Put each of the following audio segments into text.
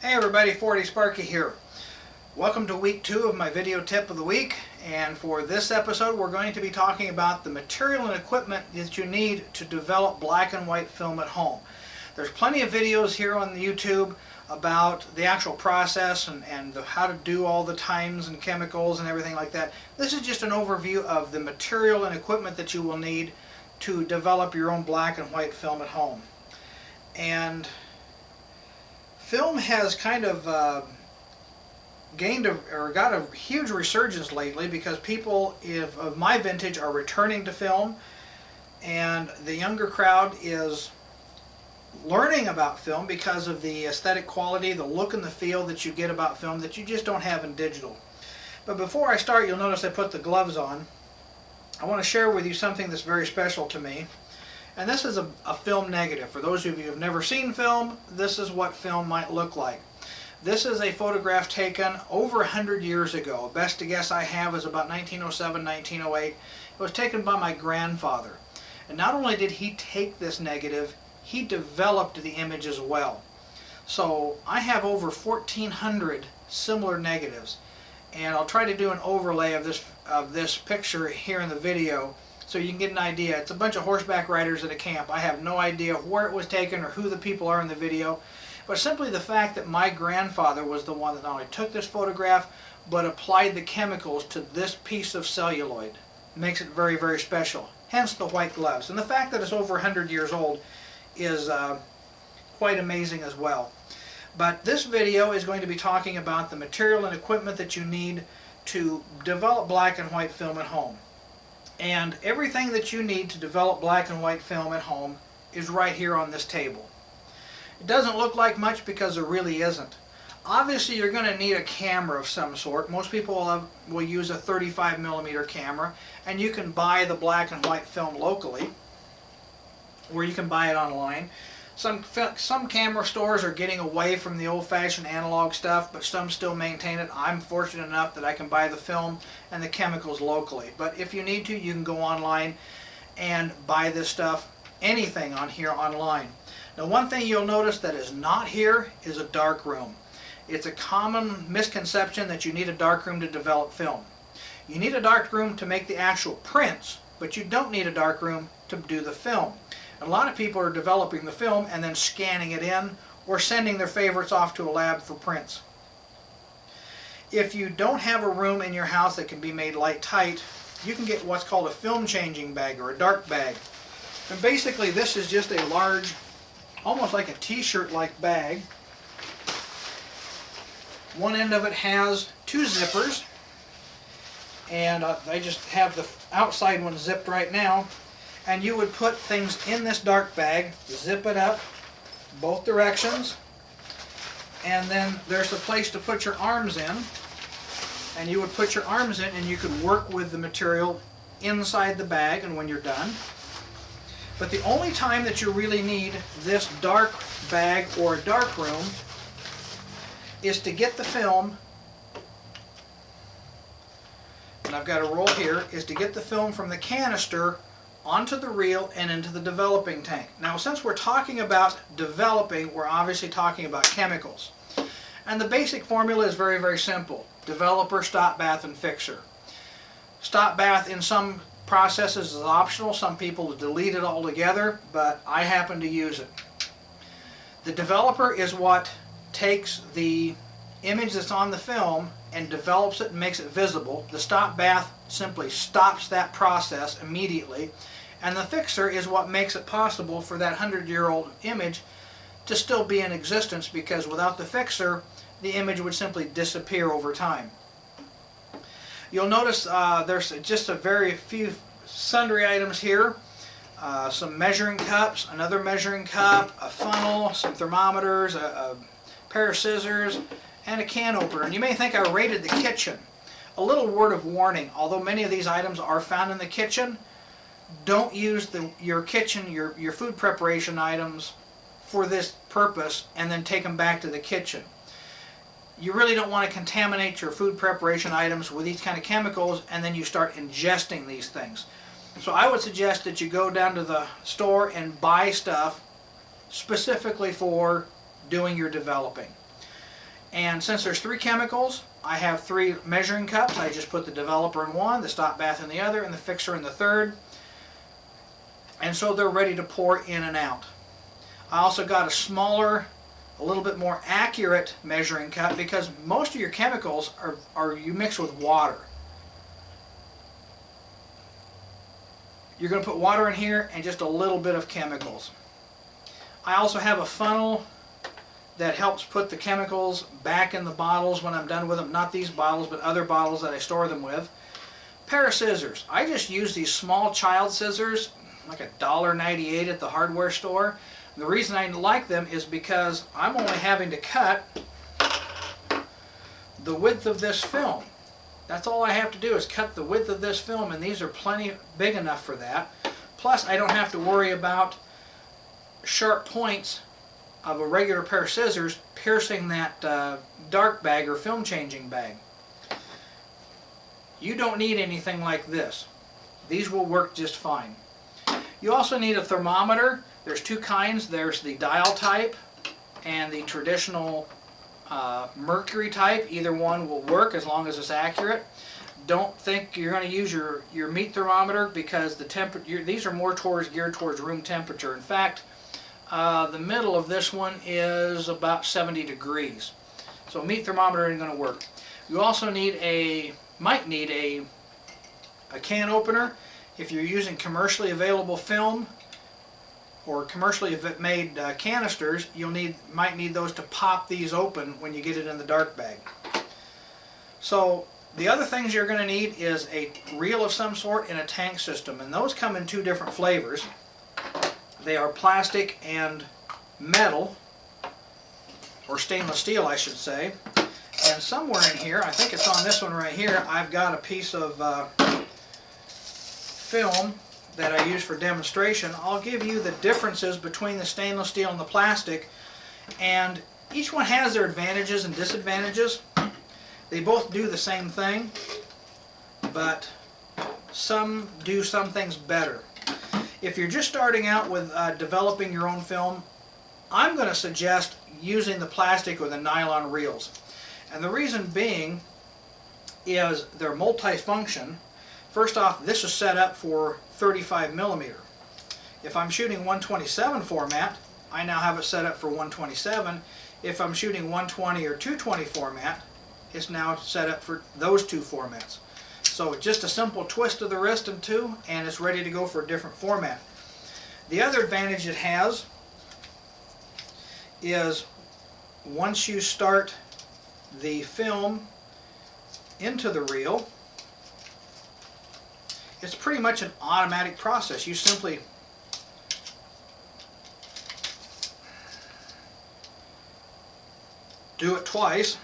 Hey everybody, 40 Sparky here. Welcome to week 2 of my video tip of the week, and for this episode we're going to be talking about the material and equipment that you need to develop black and white film at home. There's plenty of videos here on the YouTube about the actual process and how to do all the times and chemicals and everything like that. This is just an overview of the material and equipment that you will need to develop your own black and white film at home. And film has kind of got a huge resurgence lately because people of my vintage are returning to film, and the younger crowd is learning about film because of the aesthetic quality, the look and the feel that you get about film that you just don't have in digital. But before I start, you'll notice I put the gloves on. I want to share with you something that's very special to me. And this is a film negative. For those of you who have never seen film, this is what film might look like. This is a photograph taken over 100 years ago. Best guess I have is about 1907, 1908. It was taken by my grandfather. And not only did he take this negative, he developed the image as well. So I have over 1,400 similar negatives. And I'll try to do an overlay of this picture here in the video, so you can get an idea. It's a bunch of horseback riders at a camp. I have no idea where it was taken or who the people are in the video, but simply the fact that my grandfather was the one that not only took this photograph, but applied the chemicals to this piece of celluloid makes it very, very special. Hence the white gloves. And the fact that it's over 100 years old is quite amazing as well. But this video is going to be talking about the material and equipment that you need to develop black and white film at home. And everything that you need to develop black and white film at home is right here on this table. It doesn't look like much because there really isn't. Obviously you're going to need a camera of some sort. Most people will use a 35mm camera, and you can buy the black and white film locally, or you can buy it online. Some camera stores are getting away from the old-fashioned analog stuff, but some still maintain it. I'm fortunate enough that I can buy the film and the chemicals locally. But if you need to, you can go online and buy this stuff, anything on here online. Now, one thing you'll notice that is not here is a dark room. It's a common misconception that you need a dark room to develop film. You need a dark room to make the actual prints, but you don't need a dark room to do the film. A lot of people are developing the film and then scanning it in or sending their favorites off to a lab for prints. If you don't have a room in your house that can be made light tight, you can get what's called a film changing bag or a dark bag. And basically this is just a large, almost like a t-shirt like bag. One end of it has 2 zippers, and I just have the outside one zipped right now. And you would put things in this dark bag, zip it up both directions, and then there's a place to put your arms in, and you would put your arms in and you could work with the material inside the bag and when you're done. But the only time that you really need this dark bag or a dark room is to get the film, and I've got a roll here, is to get the film from the canister onto the reel and into the developing tank. Now, since we're talking about developing, we're obviously talking about chemicals. And the basic formula is very, very simple. Developer, stop bath, and fixer. Stop bath in some processes is optional. Some people delete it altogether, but I happen to use it. The developer is what takes the image that's on the film and develops it and makes it visible. The stop bath simply stops that process immediately, and the fixer is what makes it possible for that 100-year-old image to still be in existence, because without the fixer the image would simply disappear over time. You'll notice there's just a very few sundry items here. Some measuring cups, another measuring cup, a funnel, some thermometers, a pair of scissors, and a can opener. And you may think I raided the kitchen. A little word of warning: although many of these items are found in the kitchen, don't use your kitchen, your food preparation items for this purpose and then take them back to the kitchen. You really don't want to contaminate your food preparation items with these kind of chemicals and then you start ingesting these things. So I would suggest that you go down to the store and buy stuff specifically for doing your developing. And since there's 3 chemicals, I have 3 measuring cups. I just put the developer in one, the stop bath in the other, and the fixer in the third. And so they're ready to pour in and out. I also got a smaller, a little bit more accurate measuring cup because most of your chemicals are you mix with water. You're going to put water in here and just a little bit of chemicals. I also have a funnel that helps put the chemicals back in the bottles when I'm done with them. Not these bottles, but other bottles that I store them with. Pair of scissors. I just use these small child scissors, like $1.98 at the hardware store. And the reason I like them is because I'm only having to cut the width of this film. That's all I have to do is cut the width of this film, and these are plenty big enough for that. Plus, I don't have to worry about sharp points of a regular pair of scissors piercing that dark bag or film changing bag. You don't need anything like this. These will work just fine. You also need a thermometer. There's 2 kinds. There's the dial type and the traditional mercury type. Either one will work as long as it's accurate. Don't think you're going to use your meat thermometer because these are more geared towards room temperature. In fact, the middle of this one is about 70 degrees. So meat thermometer isn't going to work. You also might need a can opener. If you're using commercially available film or commercially made canisters, might need those to pop these open when you get it in the dark bag. So the other things you're going to need is a reel of some sort and a tank system, and those come in 2 different flavors. They are plastic and metal, or stainless steel I should say. And somewhere in here, I think it's on this one right here, I've got a piece of film that I use for demonstration. I'll give you the differences between the stainless steel and the plastic, and each one has their advantages and disadvantages. They both do the same thing, but some do some things better. If you're just starting out with developing your own film, I'm going to suggest using the plastic or the nylon reels. And the reason being is they're multifunction. First off, this is set up for 35 millimeter. If I'm shooting 127 format, I now have it set up for 127. If I'm shooting 120 or 220 format, it's now set up for those 2 formats. So just a simple twist of the wrist and 2, and it's ready to go for a different format. The other advantage it has is once you start the film into the reel, it's pretty much an automatic process. You simply do it twice.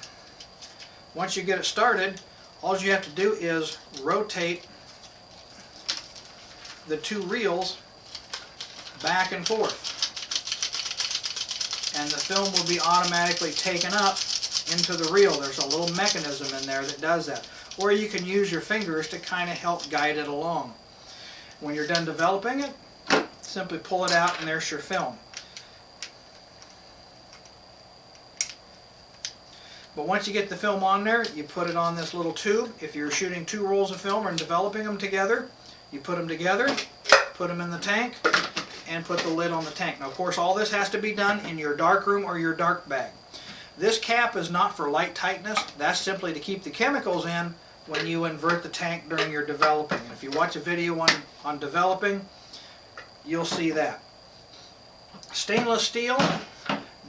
Once you get it started, all you have to do is rotate the 2 reels back and forth, and the film will be automatically taken up into the reel. There's a little mechanism in there that does that. Or you can use your fingers to kind of help guide it along. When you're done developing it, simply pull it out and there's your film. But once you get the film on there, you put it on this little tube. If you're shooting 2 rolls of film and developing them together, you put them together, put them in the tank, and put the lid on the tank. Now, of course, all this has to be done in your dark room or your dark bag. This cap is not for light tightness. That's simply to keep the chemicals in when you invert the tank during your developing. And if you watch a video on developing, you'll see that. Stainless steel,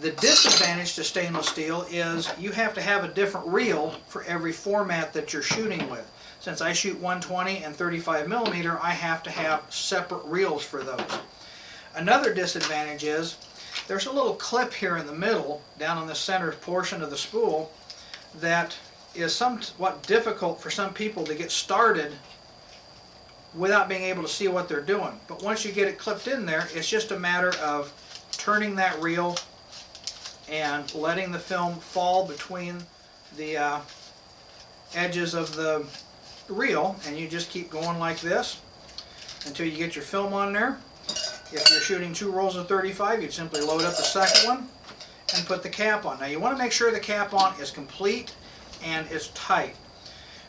the disadvantage to stainless steel is you have to have a different reel for every format that you're shooting with. Since I shoot 120 and 35 millimeter, I have to have separate reels for those. Another disadvantage is there's a little clip here in the middle, down on the center portion of the spool, that is somewhat difficult for some people to get started without being able to see what they're doing. But once you get it clipped in there, it's just a matter of turning that reel and letting the film fall between the edges of the reel, and you just keep going like this until you get your film on there. If you're shooting 2 rolls of 35, you'd simply load up the second one and put the cap on. Now you want to make sure the cap on is complete and is tight.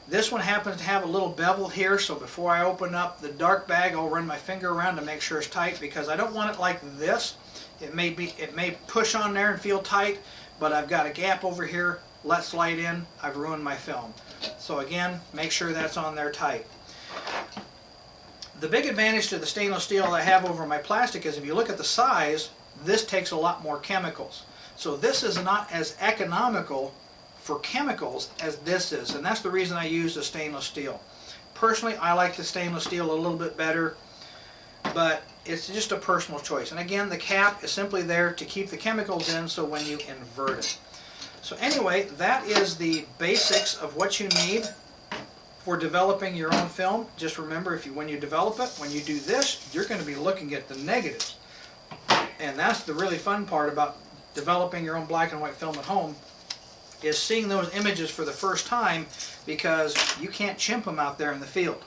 This one happens to have a little bevel here, so before I open up the dark bag, I'll run my finger around to make sure it's tight, because I don't want it like this. It may push on there and feel tight, but I've got a gap over here, let slide in, I've ruined my film. So again, make sure that's on there tight. The big advantage to the stainless steel I have over my plastic is if you look at the size, this takes a lot more chemicals. So this is not as economical for chemicals as this is, and that's the reason I use the stainless steel. Personally, I like the stainless steel a little bit better, but it's just a personal choice. And again, the cap is simply there to keep the chemicals in, so when you invert it. So anyway, that is the basics of what you need for developing your own film. Just remember, when you develop it, when you do this, you're going to be looking at the negatives. And that's the really fun part about developing your own black and white film at home, is seeing those images for the first time, because you can't chimp them out there in the field.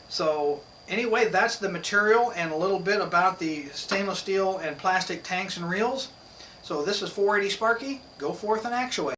So anyway, that's the material and a little bit about the stainless steel and plastic tanks and reels. So this is 480 Sparky. Go forth and actuate.